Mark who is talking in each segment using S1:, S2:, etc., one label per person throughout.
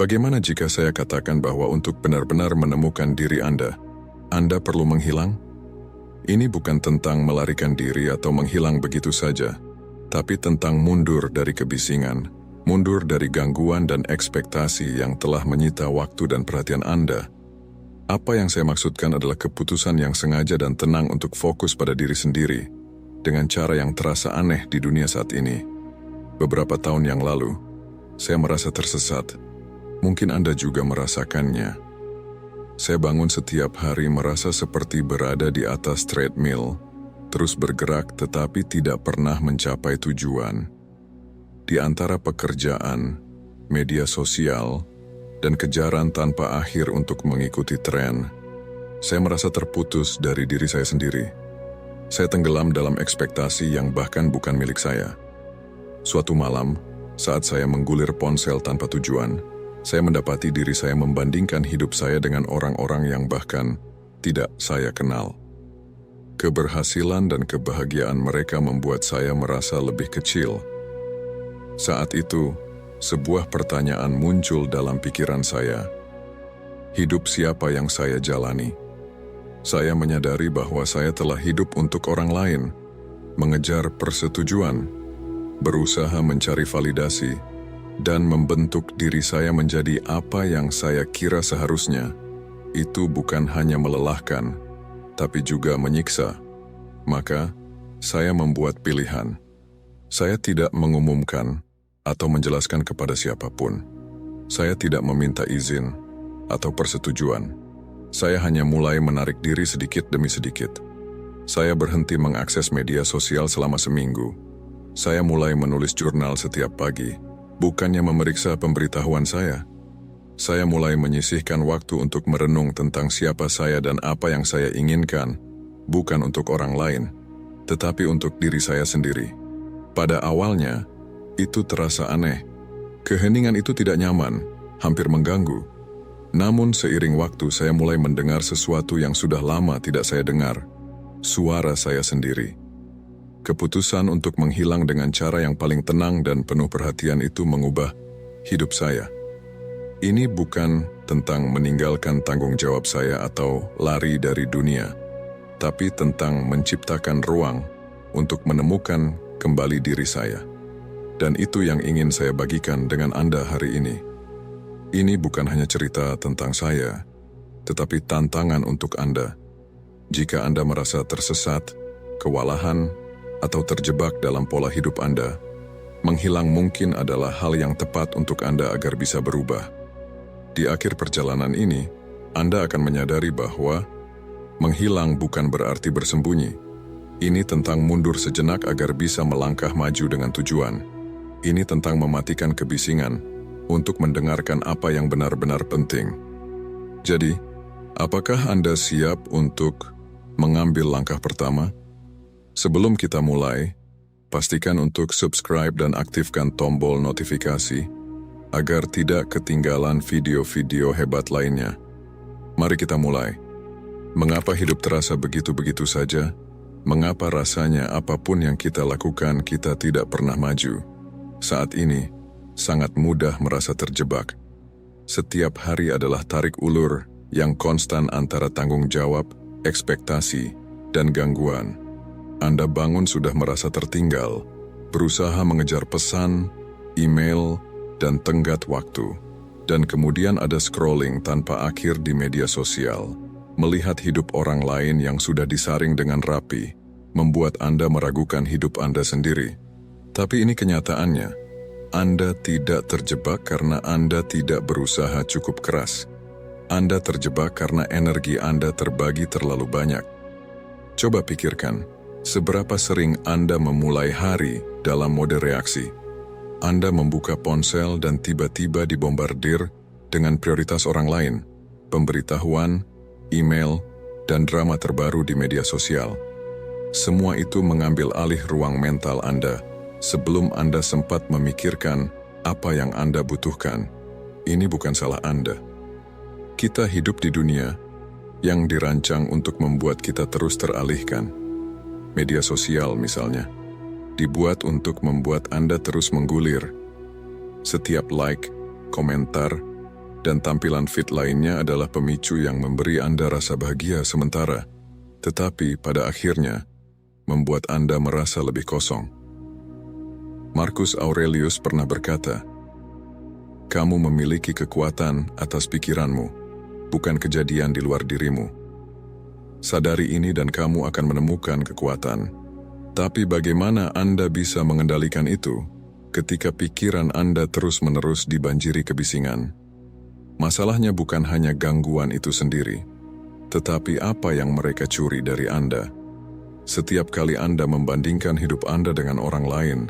S1: Bagaimana jika saya katakan bahwa untuk benar-benar menemukan diri Anda perlu menghilang? Ini bukan tentang melarikan diri atau menghilang begitu saja, tapi tentang mundur dari kebisingan, mundur dari gangguan dan ekspektasi yang telah menyita waktu dan perhatian Anda. Apa yang saya maksudkan adalah keputusan yang sengaja dan tenang untuk fokus pada diri sendiri, dengan cara yang terasa aneh di dunia saat ini. Beberapa tahun yang lalu, saya merasa tersesat. Mungkin Anda juga merasakannya. Saya bangun setiap hari merasa seperti berada di atas treadmill, terus bergerak tetapi tidak pernah mencapai tujuan. Di antara pekerjaan, media sosial, dan kejaran tanpa akhir untuk mengikuti tren, saya merasa terputus dari diri saya sendiri. Saya tenggelam dalam ekspektasi yang bahkan bukan milik saya. Suatu malam, saat saya menggulir ponsel tanpa tujuan, saya mendapati diri saya membandingkan hidup saya dengan orang-orang yang bahkan tidak saya kenal. Keberhasilan dan kebahagiaan mereka membuat saya merasa lebih kecil. Saat itu, sebuah pertanyaan muncul dalam pikiran saya. Hidup siapa yang saya jalani? Saya menyadari bahwa saya telah hidup untuk orang lain, mengejar persetujuan, berusaha mencari validasi, dan membentuk diri saya menjadi apa yang saya kira seharusnya. Itu bukan hanya melelahkan, tapi juga menyiksa. Maka, saya membuat pilihan. Saya tidak mengumumkan atau menjelaskan kepada siapapun. Saya tidak meminta izin atau persetujuan. Saya hanya mulai menarik diri sedikit demi sedikit. Saya berhenti mengakses media sosial selama seminggu. Saya mulai menulis jurnal setiap pagi. Bukannya memeriksa pemberitahuan saya. Saya mulai menyisihkan waktu untuk merenung tentang siapa saya dan apa yang saya inginkan, bukan untuk orang lain, tetapi untuk diri saya sendiri. Pada awalnya, itu terasa aneh. Keheningan itu tidak nyaman, hampir mengganggu. Namun seiring waktu saya mulai mendengar sesuatu yang sudah lama tidak saya dengar, suara saya sendiri. Keputusan untuk menghilang dengan cara yang paling tenang dan penuh perhatian itu mengubah hidup saya. Ini bukan tentang meninggalkan tanggung jawab saya atau lari dari dunia, tapi tentang menciptakan ruang untuk menemukan kembali diri saya. Dan itu yang ingin saya bagikan dengan Anda hari ini. Ini bukan hanya cerita tentang saya, tetapi tantangan untuk Anda. Jika Anda merasa tersesat, kewalahan, atau terjebak dalam pola hidup Anda, menghilang mungkin adalah hal yang tepat untuk Anda agar bisa berubah. Di akhir perjalanan ini, Anda akan menyadari bahwa menghilang bukan berarti bersembunyi. Ini tentang mundur sejenak agar bisa melangkah maju dengan tujuan. Ini tentang mematikan kebisingan untuk mendengarkan apa yang benar-benar penting. Jadi, apakah Anda siap untuk mengambil langkah pertama? Sebelum kita mulai, pastikan untuk subscribe dan aktifkan tombol notifikasi agar tidak ketinggalan video-video hebat lainnya. Mari kita mulai. Mengapa hidup terasa begitu-begitu saja? Mengapa rasanya apapun yang kita lakukan kita tidak pernah maju? Saat ini, sangat mudah merasa terjebak. Setiap hari adalah tarik ulur yang konstan antara tanggung jawab, ekspektasi, dan gangguan. Anda bangun sudah merasa tertinggal, berusaha mengejar pesan, email, dan tenggat waktu. Dan kemudian ada scrolling tanpa akhir di media sosial. Melihat hidup orang lain yang sudah disaring dengan rapi, membuat Anda meragukan hidup Anda sendiri. Tapi ini kenyataannya, Anda tidak terjebak karena Anda tidak berusaha cukup keras. Anda terjebak karena energi Anda terbagi terlalu banyak. Coba pikirkan, seberapa sering Anda memulai hari dalam mode reaksi? Anda membuka ponsel dan tiba-tiba dibombardir dengan prioritas orang lain, pemberitahuan, email, dan drama terbaru di media sosial. Semua itu mengambil alih ruang mental Anda sebelum Anda sempat memikirkan apa yang Anda butuhkan. Ini bukan salah Anda. Kita hidup di dunia yang dirancang untuk membuat kita terus teralihkan. Media sosial misalnya, dibuat untuk membuat Anda terus menggulir. Setiap like, komentar, dan tampilan fit lainnya adalah pemicu yang memberi Anda rasa bahagia sementara, tetapi pada akhirnya membuat Anda merasa lebih kosong. Marcus Aurelius pernah berkata, "Kamu memiliki kekuatan atas pikiranmu, bukan kejadian di luar dirimu. Sadari ini dan kamu akan menemukan kekuatan. Tapi bagaimana Anda bisa mengendalikan itu ketika pikiran Anda terus-menerus dibanjiri kebisingan? Masalahnya bukan hanya gangguan itu sendiri, tetapi apa yang mereka curi dari Anda. Setiap kali Anda membandingkan hidup Anda dengan orang lain,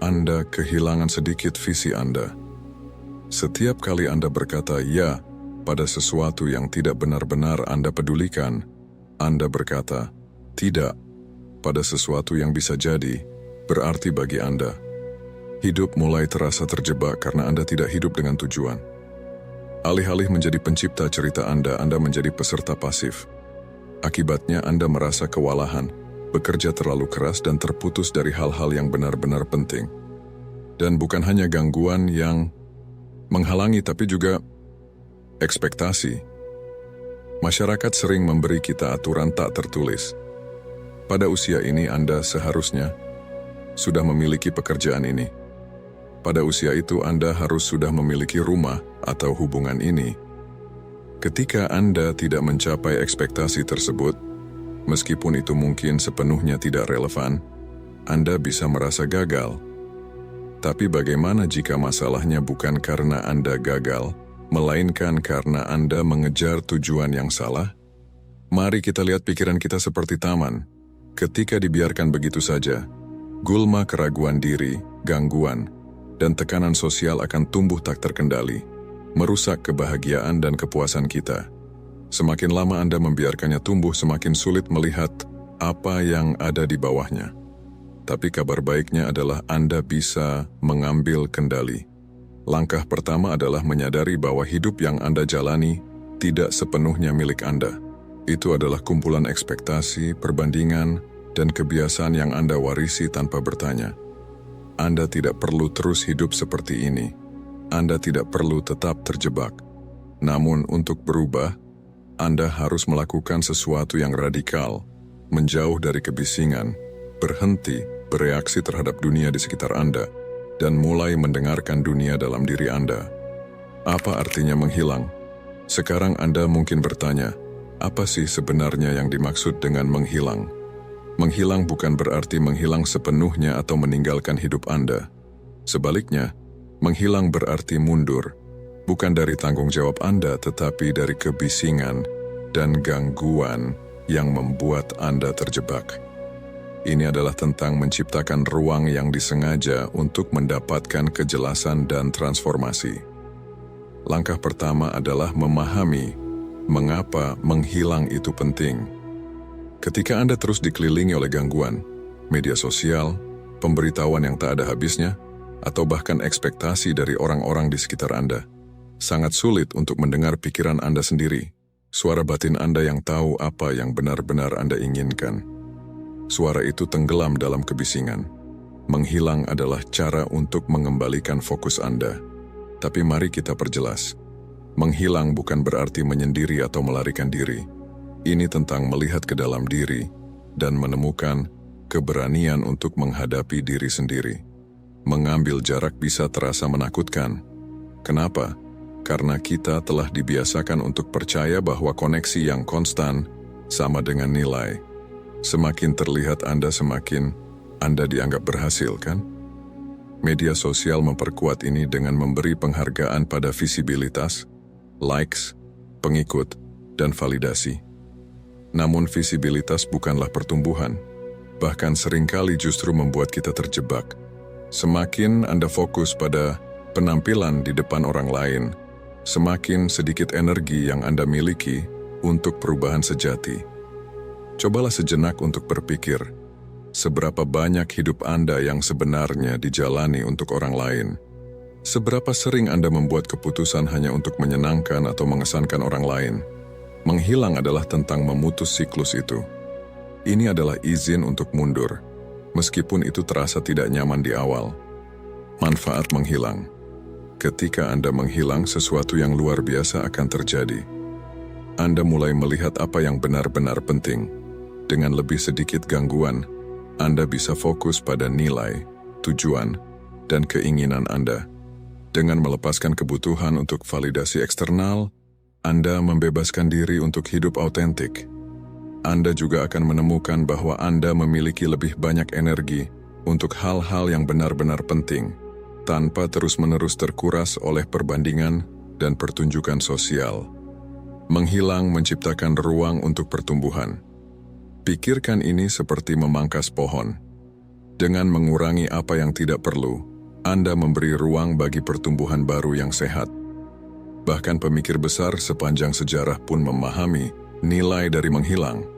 S1: Anda kehilangan sedikit visi Anda. Setiap kali Anda berkata ya pada sesuatu yang tidak benar-benar Anda pedulikan, Anda berkata tidak pada sesuatu yang bisa jadi berarti bagi Anda. Hidup mulai terasa terjebak karena Anda tidak hidup dengan tujuan. Alih-alih menjadi pencipta cerita Anda menjadi peserta pasif. Akibatnya Anda merasa kewalahan, bekerja terlalu keras dan terputus dari hal-hal yang benar-benar penting. Dan bukan hanya gangguan yang menghalangi tapi juga ekspektasi. Masyarakat sering memberi kita aturan tak tertulis. Pada usia ini Anda seharusnya sudah memiliki pekerjaan ini. Pada usia itu Anda harus sudah memiliki rumah atau hubungan ini. Ketika Anda tidak mencapai ekspektasi tersebut, meskipun itu mungkin sepenuhnya tidak relevan, Anda bisa merasa gagal. Tapi bagaimana jika masalahnya bukan karena Anda gagal, melainkan karena Anda mengejar tujuan yang salah? Mari kita lihat pikiran kita seperti taman. Ketika dibiarkan begitu saja, gulma keraguan diri, gangguan, dan tekanan sosial akan tumbuh tak terkendali, merusak kebahagiaan dan kepuasan kita. Semakin lama Anda membiarkannya tumbuh, semakin sulit melihat apa yang ada di bawahnya. Tapi kabar baiknya adalah Anda bisa mengambil kendali. Langkah pertama adalah menyadari bahwa hidup yang Anda jalani tidak sepenuhnya milik Anda. Itu adalah kumpulan ekspektasi, perbandingan, dan kebiasaan yang Anda warisi tanpa bertanya. Anda tidak perlu terus hidup seperti ini. Anda tidak perlu tetap terjebak. Namun untuk berubah, Anda harus melakukan sesuatu yang radikal, menjauh dari kebisingan, berhenti bereaksi terhadap dunia di sekitar Anda, dan mulai mendengarkan dunia dalam diri Anda. Apa artinya menghilang? Sekarang Anda mungkin bertanya, apa sih sebenarnya yang dimaksud dengan menghilang? Menghilang bukan berarti menghilang sepenuhnya atau meninggalkan hidup Anda. Sebaliknya, menghilang berarti mundur, bukan dari tanggung jawab Anda tetapi dari kebisingan dan gangguan yang membuat Anda terjebak. Ini adalah tentang menciptakan ruang yang disengaja untuk mendapatkan kejelasan dan transformasi. Langkah pertama adalah memahami mengapa menghilang itu penting. Ketika Anda terus dikelilingi oleh gangguan, media sosial, pemberitahuan yang tak ada habisnya, atau bahkan ekspektasi dari orang-orang di sekitar Anda, sangat sulit untuk mendengar pikiran Anda sendiri, suara batin Anda yang tahu apa yang benar-benar Anda inginkan. Suara itu tenggelam dalam kebisingan. Menghilang adalah cara untuk mengembalikan fokus Anda. Tapi mari kita perjelas. Menghilang bukan berarti menyendiri atau melarikan diri. Ini tentang melihat ke dalam diri dan menemukan keberanian untuk menghadapi diri sendiri. Mengambil jarak bisa terasa menakutkan. Kenapa? Karena kita telah dibiasakan untuk percaya bahwa koneksi yang konstan sama dengan nilai. Semakin terlihat Anda, semakin Anda dianggap berhasil, kan? Media sosial memperkuat ini dengan memberi penghargaan pada visibilitas, likes, pengikut, dan validasi. Namun visibilitas bukanlah pertumbuhan, bahkan seringkali justru membuat kita terjebak. Semakin Anda fokus pada penampilan di depan orang lain, semakin sedikit energi yang Anda miliki untuk perubahan sejati. Cobalah sejenak untuk berpikir, seberapa banyak hidup Anda yang sebenarnya dijalani untuk orang lain? Seberapa sering Anda membuat keputusan hanya untuk menyenangkan atau mengesankan orang lain? Menghilang adalah tentang memutus siklus itu. Ini adalah izin untuk mundur, meskipun itu terasa tidak nyaman di awal. Manfaat menghilang. Ketika Anda menghilang, sesuatu yang luar biasa akan terjadi. Anda mulai melihat apa yang benar-benar penting. Dengan lebih sedikit gangguan, Anda bisa fokus pada nilai, tujuan, dan keinginan Anda. Dengan melepaskan kebutuhan untuk validasi eksternal, Anda membebaskan diri untuk hidup autentik. Anda juga akan menemukan bahwa Anda memiliki lebih banyak energi untuk hal-hal yang benar-benar penting, tanpa terus-menerus terkuras oleh perbandingan dan pertunjukan sosial. Menghilang menciptakan ruang untuk pertumbuhan. Pikirkan ini seperti memangkas pohon. Dengan mengurangi apa yang tidak perlu, Anda memberi ruang bagi pertumbuhan baru yang sehat. Bahkan pemikir besar sepanjang sejarah pun memahami nilai dari menghilang.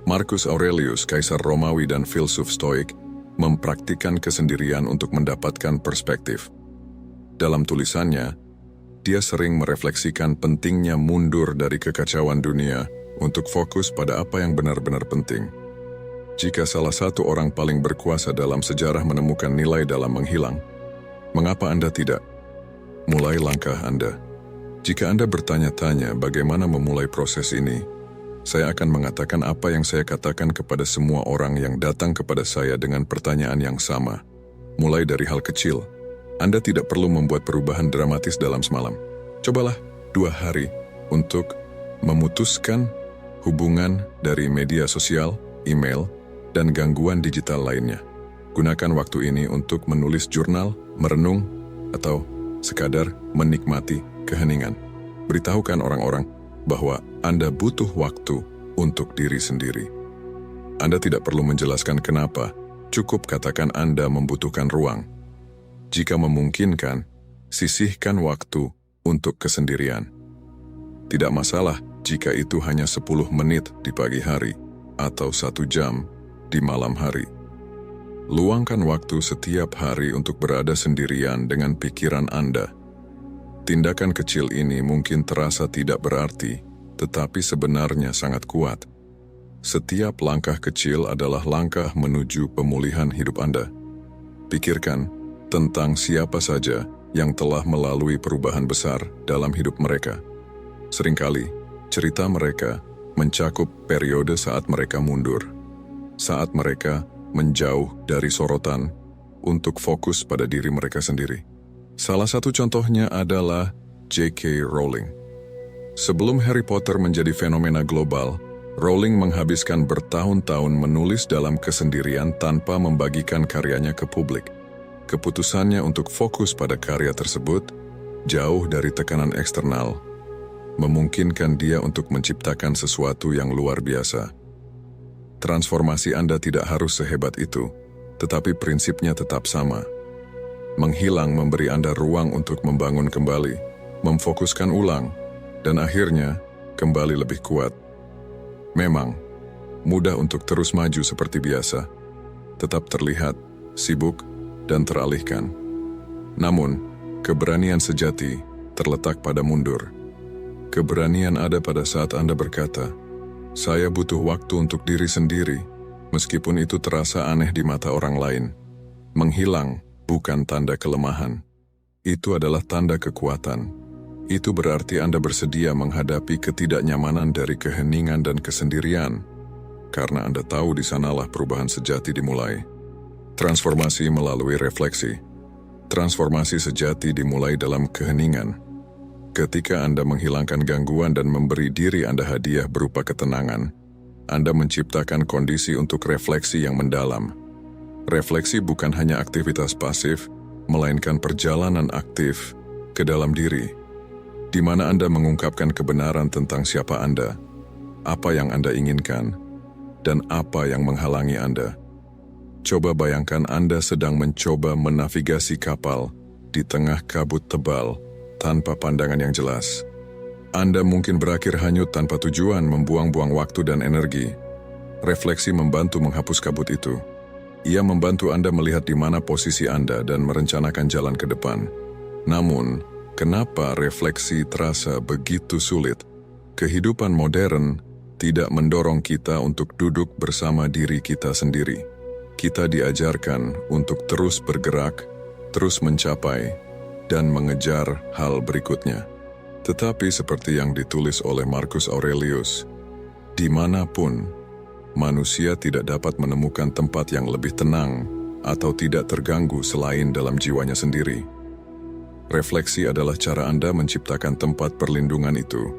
S1: Marcus Aurelius, kaisar Romawi dan filsuf Stoik, mempraktikkan kesendirian untuk mendapatkan perspektif. Dalam tulisannya, dia sering merefleksikan pentingnya mundur dari kekacauan dunia untuk fokus pada apa yang benar-benar penting. Jika salah satu orang paling berkuasa dalam sejarah menemukan nilai dalam menghilang, mengapa Anda tidak? Mulai langkah Anda. Jika Anda bertanya-tanya bagaimana memulai proses ini, saya akan mengatakan apa yang saya katakan kepada semua orang yang datang kepada saya dengan pertanyaan yang sama. Mulai dari hal kecil, Anda tidak perlu membuat perubahan dramatis dalam semalam. Cobalah 2 hari untuk memutuskan hubungan dari media sosial, email, dan gangguan digital lainnya. Gunakan waktu ini untuk menulis jurnal, merenung, atau sekadar menikmati keheningan. Beritahukan orang-orang bahwa Anda butuh waktu untuk diri sendiri. Anda tidak perlu menjelaskan kenapa, cukup katakan Anda membutuhkan ruang. Jika memungkinkan, sisihkan waktu untuk kesendirian. Tidak masalah jika itu hanya 10 menit di pagi hari atau 1 jam di malam hari. Luangkan waktu setiap hari untuk berada sendirian dengan pikiran Anda. Tindakan kecil ini mungkin terasa tidak berarti, tetapi sebenarnya sangat kuat. Setiap langkah kecil adalah langkah menuju pemulihan hidup Anda. Pikirkan tentang siapa saja yang telah melalui perubahan besar dalam hidup mereka. Seringkali, cerita mereka mencakup periode saat mereka mundur, saat mereka menjauh dari sorotan untuk fokus pada diri mereka sendiri. Salah satu contohnya adalah J.K. Rowling. Sebelum Harry Potter menjadi fenomena global, Rowling menghabiskan bertahun-tahun menulis dalam kesendirian tanpa membagikan karyanya ke publik. Keputusannya untuk fokus pada karya tersebut, jauh dari tekanan eksternal, memungkinkan dia untuk menciptakan sesuatu yang luar biasa. Transformasi Anda tidak harus sehebat itu, tetapi prinsipnya tetap sama. Menghilang memberi Anda ruang untuk membangun kembali, memfokuskan ulang, dan akhirnya kembali lebih kuat. Memang, mudah untuk terus maju seperti biasa, tetap terlihat sibuk dan teralihkan. Namun, keberanian sejati terletak pada mundur. Keberanian ada pada saat Anda berkata, "Saya butuh waktu untuk diri sendiri," meskipun itu terasa aneh di mata orang lain. Menghilang bukan tanda kelemahan. Itu adalah tanda kekuatan. Itu berarti Anda bersedia menghadapi ketidaknyamanan dari keheningan dan kesendirian, karena Anda tahu di sanalah perubahan sejati dimulai. Transformasi melalui refleksi. Transformasi sejati dimulai dalam keheningan. Ketika Anda menghilangkan gangguan dan memberi diri Anda hadiah berupa ketenangan, Anda menciptakan kondisi untuk refleksi yang mendalam. Refleksi bukan hanya aktivitas pasif, melainkan perjalanan aktif ke dalam diri, di mana Anda mengungkapkan kebenaran tentang siapa Anda, apa yang Anda inginkan, dan apa yang menghalangi Anda. Coba bayangkan Anda sedang mencoba menavigasi kapal di tengah kabut tebal tanpa pandangan yang jelas. Anda mungkin berakhir hanyut tanpa tujuan, membuang-buang waktu dan energi. Refleksi membantu menghapus kabut itu. Ia membantu Anda melihat di mana posisi Anda dan merencanakan jalan ke depan. Namun, kenapa refleksi terasa begitu sulit? Kehidupan modern tidak mendorong kita untuk duduk bersama diri kita sendiri. Kita diajarkan untuk terus bergerak, terus mencapai, dan mengejar hal berikutnya. Tetapi seperti yang ditulis oleh Marcus Aurelius, dimanapun manusia tidak dapat menemukan tempat yang lebih tenang atau tidak terganggu selain dalam jiwanya sendiri. Refleksi adalah cara Anda menciptakan tempat perlindungan itu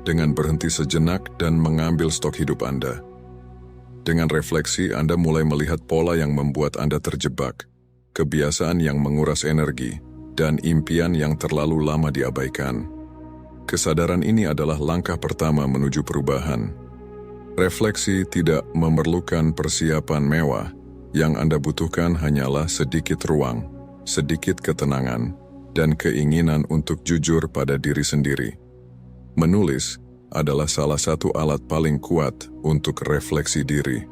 S1: dengan berhenti sejenak dan mengambil stok hidup Anda. Dengan refleksi, Anda mulai melihat pola yang membuat Anda terjebak, kebiasaan yang menguras energi, dan impian yang terlalu lama diabaikan. Kesadaran ini adalah langkah pertama menuju perubahan. Refleksi tidak memerlukan persiapan mewah. Yang Anda butuhkan hanyalah sedikit ruang, sedikit ketenangan, dan keinginan untuk jujur pada diri sendiri. Menulis adalah salah satu alat paling kuat untuk refleksi diri.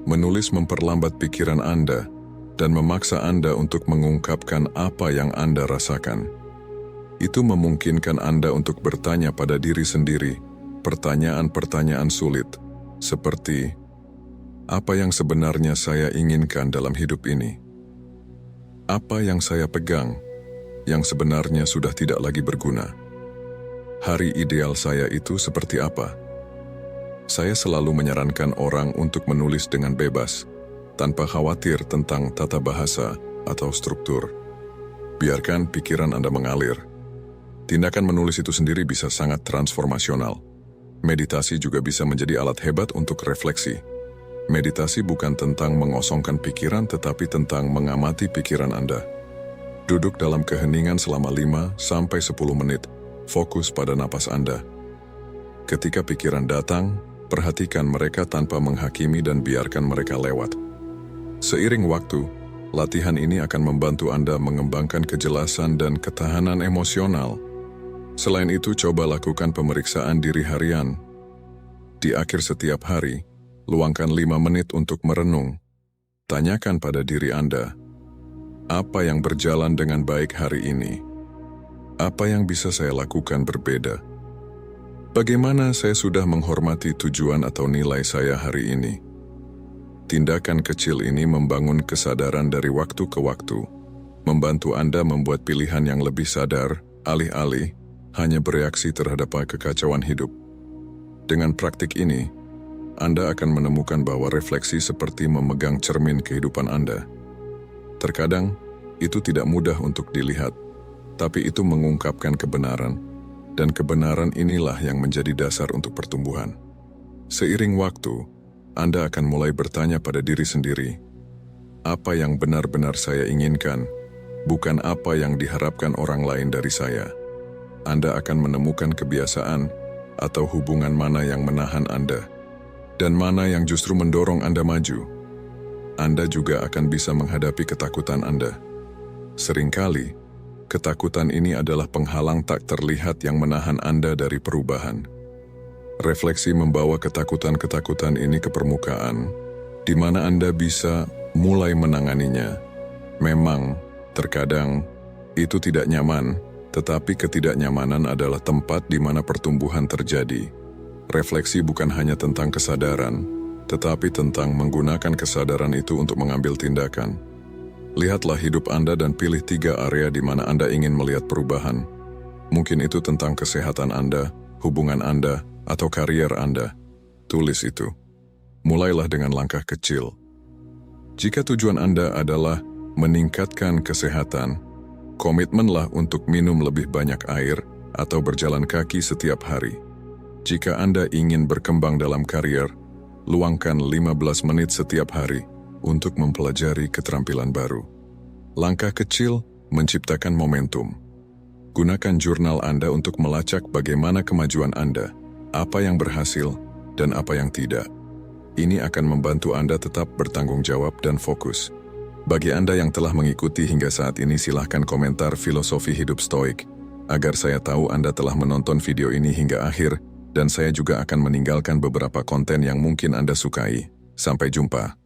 S1: Menulis memperlambat pikiran Anda dan memaksa Anda untuk mengungkapkan apa yang Anda rasakan. Itu memungkinkan Anda untuk bertanya pada diri sendiri pertanyaan-pertanyaan sulit, seperti, apa yang sebenarnya saya inginkan dalam hidup ini? Apa yang saya pegang yang sebenarnya sudah tidak lagi berguna? Hari ideal saya itu seperti apa? Saya selalu menyarankan orang untuk menulis dengan bebas, tanpa khawatir tentang tata bahasa atau struktur. Biarkan pikiran Anda mengalir. Tindakan menulis itu sendiri bisa sangat transformasional. Meditasi juga bisa menjadi alat hebat untuk refleksi. Meditasi bukan tentang mengosongkan pikiran, tetapi tentang mengamati pikiran Anda. Duduk dalam keheningan selama 5-10 menit, fokus pada napas Anda. Ketika pikiran datang, perhatikan mereka tanpa menghakimi dan biarkan mereka lewat. Seiring waktu, latihan ini akan membantu Anda mengembangkan kejelasan dan ketahanan emosional. Selain itu, coba lakukan pemeriksaan diri harian. Di akhir setiap hari, luangkan 5 menit untuk merenung. Tanyakan pada diri Anda, apa yang berjalan dengan baik hari ini? Apa yang bisa saya lakukan berbeda? Bagaimana saya sudah menghormati tujuan atau nilai saya hari ini? Tindakan kecil ini membangun kesadaran dari waktu ke waktu, membantu Anda membuat pilihan yang lebih sadar, alih-alih hanya bereaksi terhadap kekacauan hidup. Dengan praktik ini, Anda akan menemukan bahwa refleksi seperti memegang cermin kehidupan Anda. Terkadang, itu tidak mudah untuk dilihat, tapi itu mengungkapkan kebenaran, dan kebenaran inilah yang menjadi dasar untuk pertumbuhan. Seiring waktu, Anda akan mulai bertanya pada diri sendiri, apa yang benar-benar saya inginkan, bukan apa yang diharapkan orang lain dari saya. Anda akan menemukan kebiasaan atau hubungan mana yang menahan Anda, dan mana yang justru mendorong Anda maju. Anda juga akan bisa menghadapi ketakutan Anda. Seringkali, ketakutan ini adalah penghalang tak terlihat yang menahan Anda dari perubahan. Refleksi membawa ketakutan-ketakutan ini ke permukaan, di mana Anda bisa mulai menanganinya. Memang, terkadang, itu tidak nyaman, tetapi ketidaknyamanan adalah tempat di mana pertumbuhan terjadi. Refleksi bukan hanya tentang kesadaran, tetapi tentang menggunakan kesadaran itu untuk mengambil tindakan. Lihatlah hidup Anda dan pilih 3 area di mana Anda ingin melihat perubahan. Mungkin itu tentang kesehatan Anda, hubungan Anda, atau karier Anda. Tulis itu. Mulailah dengan langkah kecil. Jika tujuan Anda adalah meningkatkan kesehatan, komitmenlah untuk minum lebih banyak air atau berjalan kaki setiap hari. Jika Anda ingin berkembang dalam karier, luangkan 15 menit setiap hari untuk mempelajari keterampilan baru. Langkah kecil menciptakan momentum. Gunakan jurnal Anda untuk melacak bagaimana kemajuan Anda, apa yang berhasil, dan apa yang tidak. Ini akan membantu Anda tetap bertanggung jawab dan fokus. Bagi Anda yang telah mengikuti hingga saat ini, silahkan komentar filosofi hidup stoik, agar saya tahu Anda telah menonton video ini hingga akhir, dan saya juga akan meninggalkan beberapa konten yang mungkin Anda sukai. Sampai jumpa.